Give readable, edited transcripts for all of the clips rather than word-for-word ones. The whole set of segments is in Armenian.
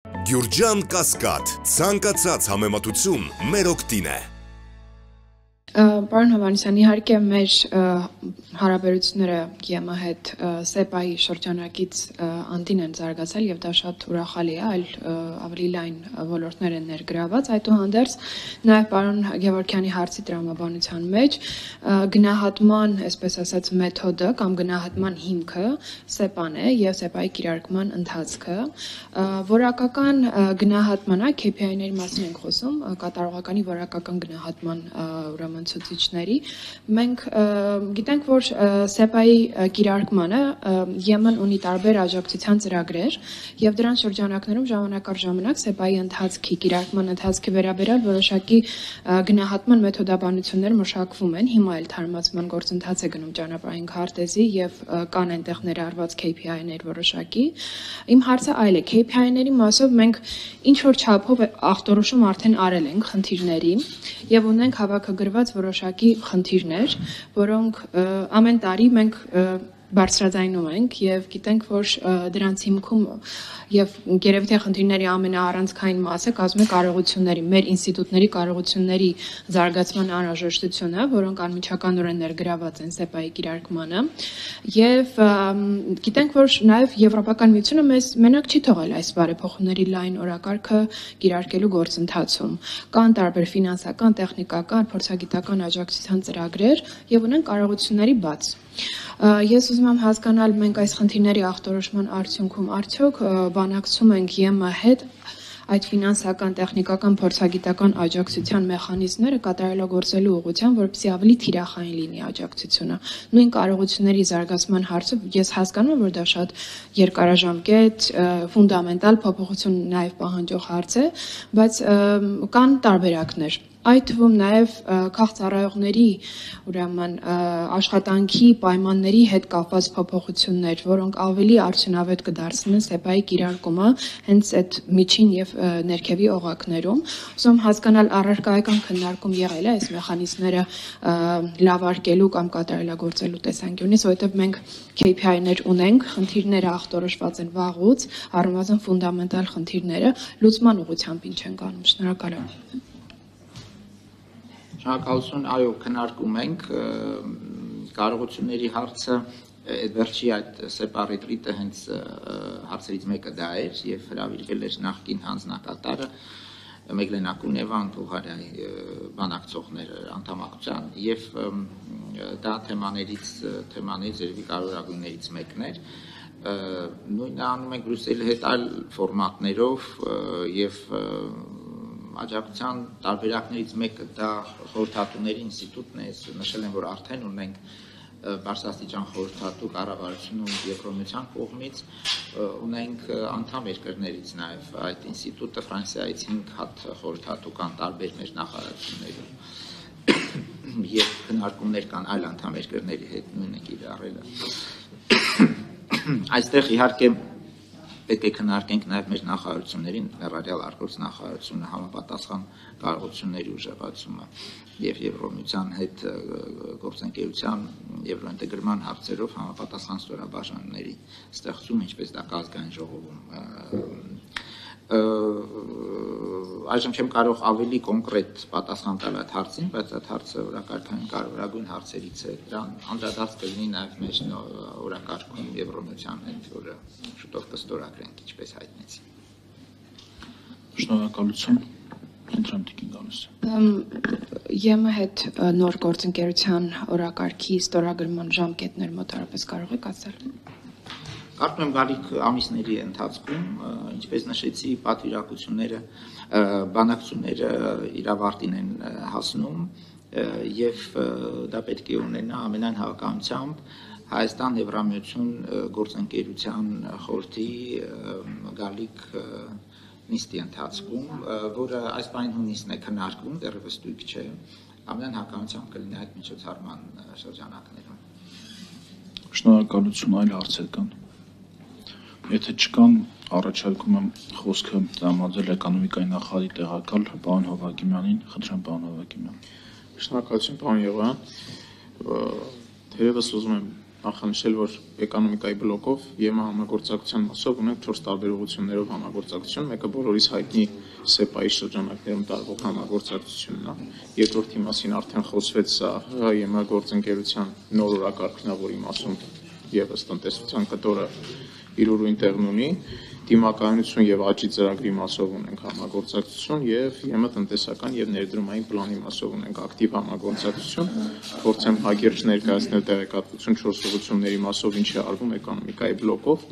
Գյուրջան Կասկադ, ցանկացած համեմատություն մեր օգտին է։ Պարոն Հովհաննիսյան, իհարկե մեր հարաբերությունները ԵՄ հետ ՍԵՊԱ-ի շրջանակից անդին են զարգացել եւ դա շատ ուրախալի է, այլ ավելի լայն ոլորտներ են ներգրաված, այդուհանդերձ նաեւ պարոն Գևորգյանի հարցի տրամաբանության մեջ գնահատման, այսպես ասած, մեթոդը կամ գնահատման հիմքը ՍԵՊԱ-ն է եւ ՍԵՊԱ-ի կիրարկման ընթացքը, որակական գնահատման, KPI-ների մասին ենք խոսում, կատարողականի որակական գնահատման ուրեմն ցուցիչների, մենք գիտենք, որ ՍԵՊԱ-ի կիրարկմանը ԵՄ-ն ունի տարբեր աջակցության ծրագրեր եւ դրանց շրջանակներում ժամանակ առ ժամանակ ՍԵՊԱ-ի ընթացքի կիրարկման ընթացքի վերաբերյալ որոշակի գնահատման մեթոդաբանություններ մշակվում են, հիմա էլ թարմացման գործընթաց է գնում ճանապարհային քարտեզի եւ կան այնտեղ ներառված KPI-ներ որոշակի։ Իմ հարցը այլ է, KPI-ների մասով մենք ինչ որ չափով ախտորոշում արդեն արել ենք խնդիրների եւ ունենք հավաքագրված որոշակի խնդիրներ, որոնք ամեն տարի մենք բարձրաձայնում ենք եւ գիտենք, որ դրանց հիմքում եւ երևի թե խնդիրների ամենաառանցքային մասը կազմում է կարողությունների, մեր ինստիտուտների կարողությունների զարգացման անհրաժեշտությունը, որոնք անմիջականորեն ներգրաված են ՍԵՊԱ-ի կիրարկմանը եւ գիտենք, որ նաեւ Եվրոպական միությունը մեզ մենակ չի թողել այս բարեփոխումների լայն օրակարգը կիրարկելու գործընթացում։ Կան տարբեր ֆինանսական, տեխնիկական, փորձագիտական աջակցության ծրագրեր եւ ունեն կարողությունների բաց։ Ես ուզում եմ հասկանալ, մենք այս խնդիրների ախտորոշման արդյունքում արդյոք բանակցում ենք ԵՄ հետ այդ ֆինանսական, տեխնիկական, փորձագիտական աջակցության մեխանիզմները կատարելագործելու ուղղությամբ, որպեսզի ավելի թիրախային լինի աջակցությունը։ Նույն կարողությունների զարգացման հարցը ես հասկանում եմ, որ դա շատ երկարաժամկետ, ֆունդամենտալ փոփոխություն նաև պահանջող հարց է, բայց կան տարբերակներ։ Այդ թվում նաև քաղցառայողների ուրեմն աշխատանքի պայմանների հետ կապված փոփոխություններ, որոնք ավելի արդյունավետ կդարձնեն ՍԵՊԱ-ի կիրարկումը հենց այդ միջին եւ ներքևի օղակներում։ Ուզում հասկանալ առարկայական քննարկում եղել է այս մեխանիզմները լավարկելու կամ կատարելագործելու տեսանկյունից, որովհետեւ մենք KPI-ներ ունենք, խնդիրները ախտորոշված են վաղուց, առնվազն ֆունդամենտալ խնդիրները լուծման ուղղությամբ ինչ են կանում։ Շնորհակալ եմ։ Շնորհակալություն, այո, քննարկում ենք կարողությունների հարցը վերջի այդ ՍԵՊԱ ռետրիտը հենց հարցերից մեկը դա էր եւ հրավիրվել էր նախկին հանձնակատարը Մեգլեն Ակունևան Բուլղարիայի բանակցողներ անդամակցության եւ դա թեմաներից երևի կարևորագույններից մեկն էր նույնը անում ենք Բրյուսելի հետ այլ ֆորմատներով եւ աջակցության տարբերակներից մեկը դա խորհրդատուների ինստիտուտն է, նշել եմ, որ արդեն ունենք բարձրաստիճան խորհրդատու կառավարությունում Եվրոմիության կողմից, ունենք անդամ երկրներից նաև այդ ինստիտուտը Ֆրանսիայից 5 հատ խորհրդատու կան տարբեր մեր նախարարություններում եւ քննարկումներ կան այլ անդամ երկրների հետ նույնը կիրառելը։ Այստեղ իհարկե պետք է քննարկենք նաև մեր նախարարություններին, ներառյալ արտգործ նախարարությունը, համապատասխան կարողությունների ուժեղացումը եւ Եվրոմիության հետ գործընկերության եվրոինտեգրման հարցերով համապատասխան ստորաբաժանումների ստեղծում, ինչպես դա ազգային ժողովում այժմ չեմ կարող ավելի կոնկրետ պատասխան տալ այդ հարցին, բայց այդ հարցը օրակարգային կարևորագույն հարցերից է։ Դրան անդրադարձ կլինի նաև մեր օրակարգում Եվրոմիության հետ, որը շուտով կստորագրենք, ինչպես հայտնեցի։ Շնորհակալություն։ Ընտրեմ Տիկին Գալուս։ ԵՄ հետ նոր գործընկերության օրակարգի ստորագրման ժամկետներ մոտարապես կարող եք ասել։ Կարծում եմ գալիք ամիսների ընթացքում, ինչպես նշեցի, պատվիրակությունները, բանակցությունները իրավարտին են հասնում եւ դա պետք է ունենա ամենայն հավակնությամբ Հայաստան Եվրամիություն գործընկերության խորհրդի գալիք նիստի ընթացքում, որը այս պահին հունիսն է քննարկվում, դեռևս ստույգ չէ, ամենայն հավակնությամբ կլինի այդ միջոցառման շրջանակներում։ Շնորհակալություն, այլ հարցեր կան։ Եթե չկան, առաջարկում եմ խոսքը տրամադրել էկոնոմիկայի նախարարի տեղակալ պարոն Հովհակիմյանին, խնդրեմ պարոն Հովհակիմյան։ Շնորհակալություն պարոն Եղոյան։ Թերևս ուզում եմ նախանշել, որ էկոնոմիկայի բլոկով ԵՄ համագործակցության մասով ունենք 4 տարբեր ուղղություններով համագործակցություն, մեկը բոլորիս հայտնի SEPA-ի շրջանակներում տարվող համագործակցությունն է, երկրորդի մասին արդեն խոսվեց, սա ՀՀ-ԵՄ գործընկերության նոր օրակարգնավորի մասում եւս տնտեսության կտորը իր ուրույն տեղն ունի, դիմակայունություն եւ աճի ծրագրի մասով ունենք համագործակցություն եւ ԵՄ տնտեսական եւ ներդրումային պլանի մասով ունենք ակտիվ համագործակցություն, փորձեմ հագիրճ ներկայացնել տեղեկատվություն 4 ուղղությունների մասով ինչ է արվում էկոնոմիկայի բլոկով,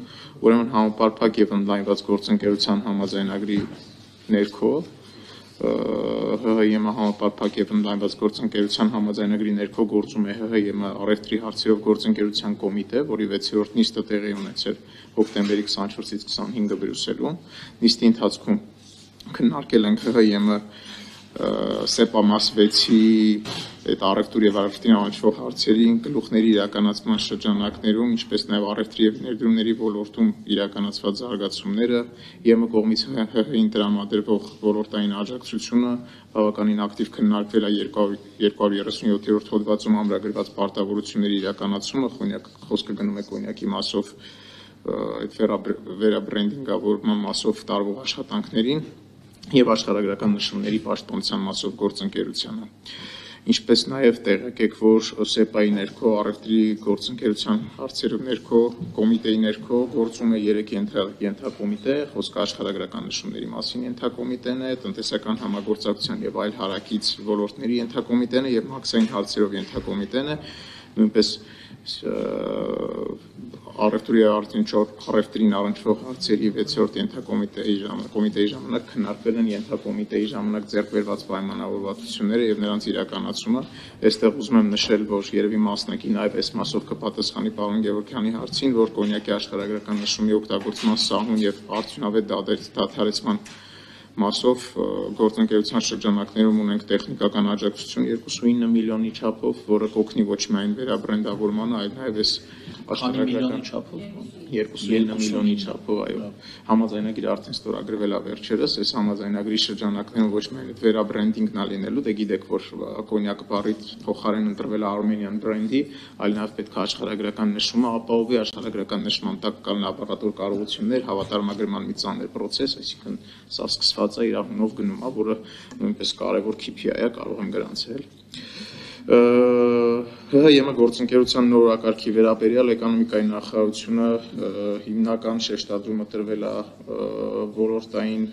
ուրեմն համապարփակ եւ ընդլայնված գործընկերության համաձայնագրի ներքո ՀՀ-ԵՄ համապարփակ եւ ընդլայնված գործընկերության համաձայնագրի ներքո գործում է ՀՀ-ԵՄ առևտրի հարցերով գործընկերության կոմիտե, որի 6-րդ նիստը տեղի ունեցել հոկտեմբերի 24-ից 25-ը Բրյուսելում։ Նիստի ընթացքում քննարկել ենք ՀՀ-ԵՄ SEPA մաս 6-ի այդ առևտուր եւ առևտրին առնչվող հարցերի գլուխների իրականացման շրջանակներում, ինչպես նաեւ առևտրի եւ ներդրումների ոլորտում իրականացված զարգացումները, ԵՄ կողմից ՀՀ-ին տրամադրվող ոլորտային աջակցությունը բավականին ակտիվ քննարկվել է 237-րդ հոդվածում ամրագրված պարտավորությունների իրականացումը, խոսքը գնում է կոնյակի մասով այդ վերաբրենդինգավորման մասով տարվող աշխատանքներին եւ աշխարհագրական նշումների պաշտպանության մասով գործընկերությանը։ Ինչպես նաև տեղեկ եք, որ SEPA-ի ներքո առևտրի գործընկերության հարցերով ներքո կոմիտեի ներքո գործում է 3 ենթակոմիտե, խոսքը աշխարհագրական նշումների մասին ենթակոմիտեն է, տնտեսական համագործակցության եւ այլ հարակից ոլորտների ենթակոմիտեն է եւ մաքսային հարցերով ենթակոմիտեն է, նույնպես առևտրի առևտրին առնչվող հարցերի 6-րդ կոմիտեի ժամանակ քննարկվել են ենթակոմիտեի ժամանակ ձեռք բերված պայմանավորվածությունները եւ նրանց իրականացումը։ Այստեղ ուզում եմ նշել, որ երևի մասնակի նաեւ այս մասով կպատասխանի պարոն Գևորգյանի հարցին, որ կոնյակի աշխարհագրական նշումի օգտագործման սահուն եւ արդյունավետ դադարեցման մասով գործընկերության շրջանակներում ունենք տեխնիկական աջակցություն 29 միլիոնի չափով, որը կօգնի ոչ միայն վերաբրենդավորմանը, այլ նաև այս աշխարհագրական չափով 29 միլիոնի չափով, այո, համաձայնագիրը արդեն ստորագրվել է վերջերս, այս համաձայնագրի շրջանակներում ոչ միայն այդ վերաբրենդինգն է լինելու, դե գիտեք, որ կոնյակ բառի փոխարեն ընտրվել է Armenian brand-ի, այլ նաև պետք է աշխարհագրական նշումը ապահովի, աշխարհագրական նշման տակ կան լաբորատոր կարողություններ, հավատարմագրման մի ծանր process, այսինքն սա սկսված է իրավունով գնում է, որը նույնպես կարևոր KPI է, կարող եմ գրանցել։ ՀՀ-ԵՄ գործընկերության նոր օրակարգի վերաբերյալ էկոնոմիկայի նախարարությունը հիմնական շեշտադրումը տրվել է ոլորտային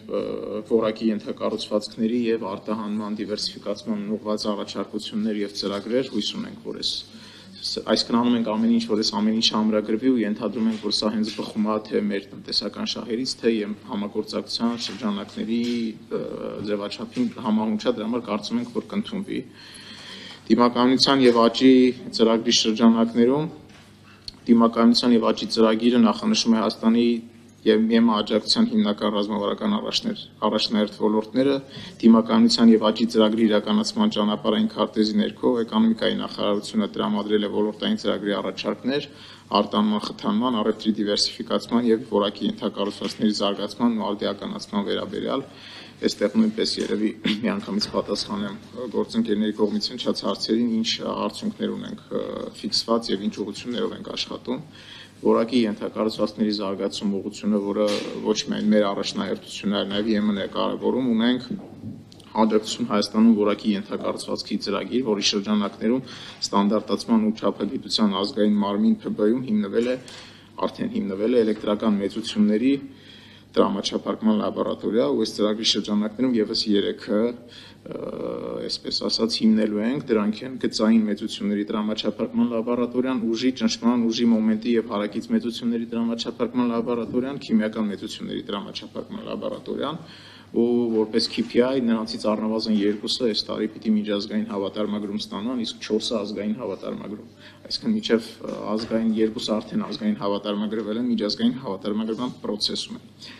որակի ենթակառուցվածքների եւ արտահանման դիվերսիֆիկացման ուղղված առաջարկություններ եւ ծրագրեր, հույս ունենք, որ այսքան անում ենք ամեն ինչ, որ այս ամեն ինչ ամրագրվի ու ենթադրում ենք, որ սա հենց բխում է թե մեր տնտեսական շահերից, թե համագործակցության շրջանակների ձևաչափին համահունչ է, դրա համար կարծում ենք, որ կընդունվի։ Դիմակայունության եւ աճի ծրագրի շրջանակներում դիմակայունության եւ աճի ծրագիրը նախանշում է Հայաստանի եւ ՄԵՄ աջակցության հիմնական ռազմավարական առաջնահերթ ոլորտները, դիմակայունության եւ աճի ծրագրի իրականացման ճանապարհային քարտեզի ներքո էկոնոմիկայի նախարարությունը տրամադրել է ոլորտային ծրագրի առաջարկներ, արտանման խթանման, առևտրի դիվերսիֆիկացման եւ որակի ենթակառուցվածքների զարգացման ու արդիականացման վերաբերյալ։ Այստեղ նույնպես երևի միանգամից պատասխանեմ գործընկերների կողմից հնչած հարցերին, ինչ արդյունքներ ունենք ֆիքսված եւ ինչ ուղղություններով ենք աշխատում։ Որակի ենթակառուցվածքների զարգացում ուղղությունը, որը ոչ միայն մեր առաջնահերթությունն է, նաեւ ԵՄ-ն է կարևորում, ունենք աջակցություն Հայաստանում որակի ենթակառուցվածքի ծրագիր, որի շրջանակներում ստանդարտացման ու չափագիտության ազգային մարմին ՓԲ-ում արդեն հիմնվել է էլեկտրական մեծությունների տրամաչափարկման լաբորատորիա, ու այս ծրագրի շրջանակներում եւս 3-ը, այսպես ասած, հիմնելու ենք, դրանք են գծային մեծությունների տրամաչափարկման լաբորատորիան, ուժի ճնշման, ուժի մոմենտի եւ հարակից մեծությունների տրամաչափարկման լաբորատորիան, քիմիական մեծությունների տրամաչափարկման լաբորատորիան, ու որպես KPI նրանցից առնվազն 2-ը այս տարի պիտի միջազգային հավատարմագրում ստանան, իսկ 4-ը ազգային հավատարմագրում։ Այսինքն մինչև ազգային 2-ը արդեն ազգային հավատարմագրվել են, միջազգային հավատարմագրման process-ում են։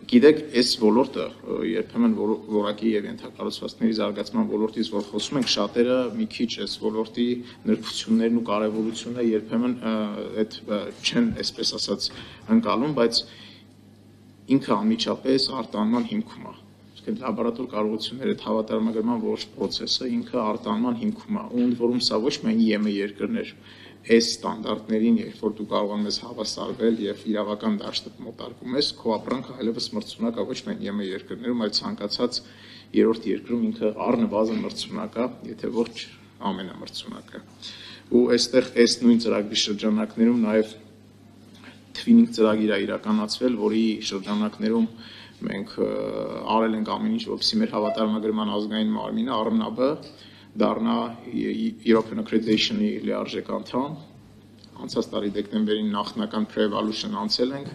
Գիտեք, այս ոլորտը երբեմն որակի եւ ենթակառուցվածքների զարգացման ոլորտից որ խոսում ենք, շատերը մի քիչ այս ոլորտի նրբություններն ու կարեւորությունը երբեմն այդ չեն, այսպես ասած, ընկալում, բայց ինքը անմիջապես արտանման հիմքում է։ Իսկ լաբորատոր կարողությունները այդ հավատարմագրման ողջ process-ը ինքը արտանման հիմքում է, ու ընդ որում սա ոչ միայն ԵՄ երկրներ, այս ստանդարտներին, երբ որ դու կարողանում ես հավասարվել եւ իրավական դաշտը մոտարկում ես, քո ապրանքը այլևս մրցունակ է ոչ միայն ԵՄ երկրներում, այլ ցանկացած երրորդ երկրում ինքը առնվազն մրցունակ է, եթե ոչ ամենամրցունակը։ Ու այստեղ այս նույն ծրագրի շրջանակներում նաեւ Twinning ծրագիր է իրականացվել, որի շրջանակներում մենք արել ենք ամեն ինչ, որպեսզի մեր հավատարմագրման ազգային մարմինը առնաբը դառնա European Accreditation-ի լիարժեք անդամ։ Անցած տարի դեկտեմբերին նախնական pre-evaluation անցել ենք,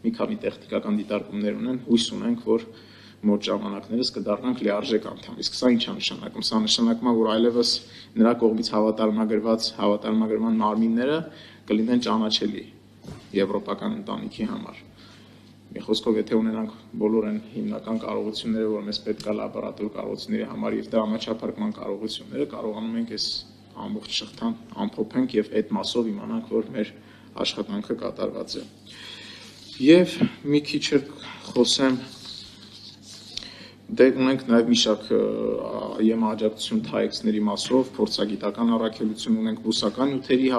մի քանի տեխնիկական դիտարկումներ ունեն, հույս ունենք, որ մոտ ժամանակներս կդառնանք լիարժեք անդամ։ Իսկ սա ինչ է նշանակում։ Սա նշանակում է, որ այլևս նրա կողմից հավատարմագրված հավատարմագրման մարմինները կլինեն ճանաչելի եվրոպական ընտանիքի համար։ Մի խոսքով, եթե ունենանք բոլոր այն հիմնական կարողությունները, որ մեզ պետք է լաբորատոր կարողությունների համար եւ դրամաչափարկման կարողությունները, կարողանում ենք այս ամբողջ շղթան ամփոփենք եւ այդ մասով իմանանք, որ մեր աշխատանքը կատարված է։ Եվ մի քիչ խոսեմ Դե ունենք նաև մի շարք ԵՄ աջակցություն TAEX-ների մասով, փորձագիտական առաքելություն ունենք բուսական նյութերի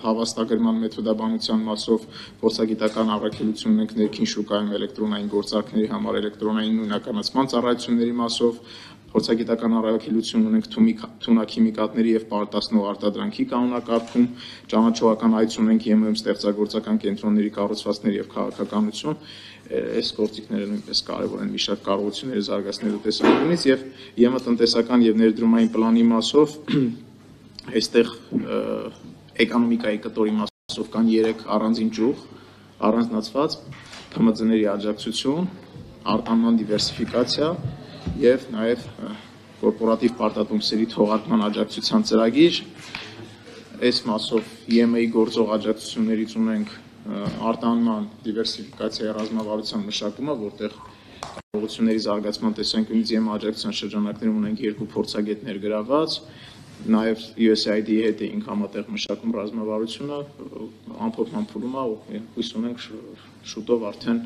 հավաստագրման մեթոդաբանության մասով, փորձագիտական առաքելություն ունենք ներքին շուկայում էլեկտրոնային գործարքների համար էլեկտրոնային նույնականացման ծառայությունների մասով, փորձագիտական առաքելություն ունենք թունաքիմիկատների եւ պարտասնող արտադրանքի կանոնակարգում, ճանաչողական այց ունենք ԵՄ-ում ստեղծագործական կենտրոնների կառուցվածքներ եւ քաղաքականություն, այս գործիքները նույնպես կարևոր են մի շարք կարողությունները զարգացնելու տեսանկյունից եւ ԵՄ տնտեսական եւ ներդրումային պլանի մասով այստեղ էկոնոմիկայի կտորի մասով կան 3 առանձին ճյուղ, առանձնացված ՓՄԶ-ների աջակցություն, արտանման դիվերսիֆիկացիա եւ նաեւ կորպորատիվ պարտատոմսերի թողարկման աջակցության ծրագիր։ Այս մասով ԵՄ-ի գործող աջակցություններից ունենք արտանման դիվերսիֆիկացիայի ռազմավարության մշակումը, որտեղ կարողությունների զարգացման տեսանկյունից ԵՄ աջակցության շրջանակներում ունենք 2 փորձագետներ գրաված, նաև USAID-ի հետ էինք համատեղ մշակում ռազմավարությունը, ամփոփման փուլում է, հույս ունենք շուտով արդեն